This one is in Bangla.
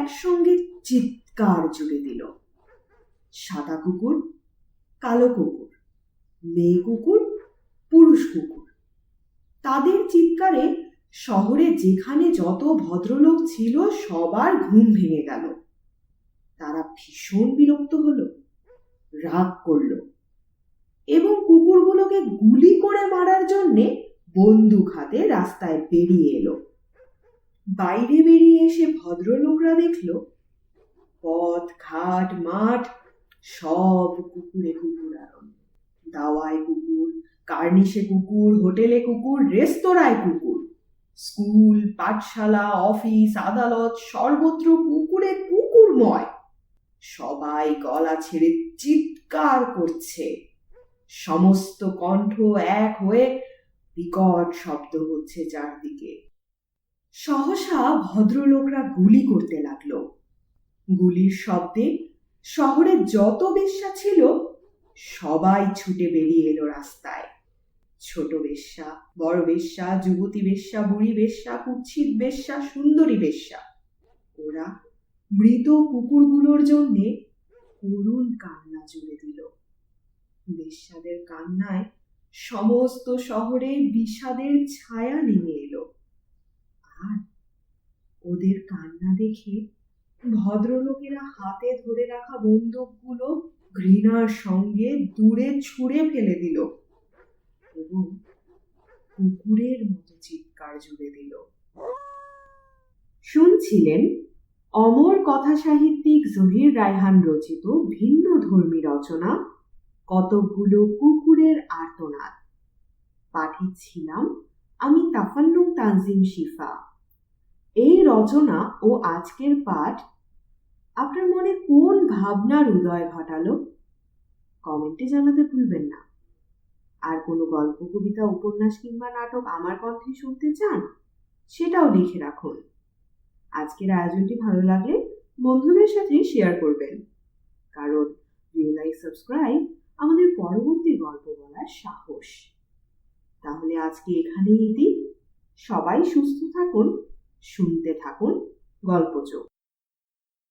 একসঙ্গে চিৎকার জুড়ে দিল। সাদা কুকুর, কালো কুকুর, মেয়ে কুকুর, পুরুষ কুকুর। তাদের চিৎকারে শহরে যেখানে যত ভদ্রলোক ছিল সবার ঘুম ভেঙে গেল। তারা ভীষণ বিরক্ত হলো, রাগ করল এবং কুকুরগুলোকে গুলি করে মারার জন্যে বন্দুক হাতে রাস্তায় বেরিয়ে এলো। বাইরে বেরিয়ে এসে ভদ্রলোকরা দেখল পথ, ঘাট, মাঠ সব কুকুরে কুকুরারণ্য। দাওয়ায় কুকুর, কার্নিশে কুকুর, হোটেলে কুকুর, রেস্তোরাঁয় কুকুর, স্কুল, পাঠশালা, অফিস, আদালত সর্বত্র কুকুরে কুকুরময়। সবাই গলা ছেড়ে চিৎকার করছে। সমস্ত কণ্ঠ এক হয়ে বিকট শব্দ হচ্ছে চারদিকে। সহসা ভদ্রলোকরা গুলি করতে লাগলো। গুলির শব্দে শহরে যত বেশ্যা ছিল সবাই ছুটে বেরিয়ে এলো রাস্তায়। ছোট বেশ্যা, বড় বেশ্যা, যুবতী বেশ্যা, বুড়ি বেশ্যা, কুৎসিত বেশ্যা, সুন্দরী বেশ্যা। ওরা মৃত কুকুরগুলোর জন্যে করুণ কান্না জুড়ে দিল। বেশ্যাদের কান্নায় সমস্ত শহরে বিষাদের ছায়া নেমে এলো। আর ওদের কান্না দেখে ভদ্রলোকেরা হাতে ধরে রাখা বন্দুকগুলো ঘৃণার সঙ্গে দূরে ছুঁড়ে ফেলে দিল এবং কুকুরের মতো চিৎকার জুড়ে দিল। শুনছিলেন অমর কথা সাহিত্যিক জহির রায়হান রচিত ভিন্ন ধর্মী রচনা কতকগুলো কুকুরের আর্তনাদ। পাঠে ছিলাম আমি তাফান্নুম তানজিম শিফা। এই রচনা ও আজকের পাঠ আপনার মনে কোন ভাবনার উদয় ঘটালো কমেন্টে জানাতে ভুলবেন না। আর কোনো গল্প, কবিতা, উপন্যাস কিংবা নাটক আমার কণ্ঠে শুনতে চান সেটাও লিখে রাখুন। আজকের আয়োজনটি ভালো লাগলে বন্ধুদের সাথে শেয়ার করবেন, কারণ ভিউ, লাইক, সাবস্ক্রাইব আমাদের পরবর্তী গল্প বলার সাহস। তাহলে আজকে এখানেই ইতি। সবাই সুস্থ থাকুন, শুনতে থাকুন গল্পচোখ।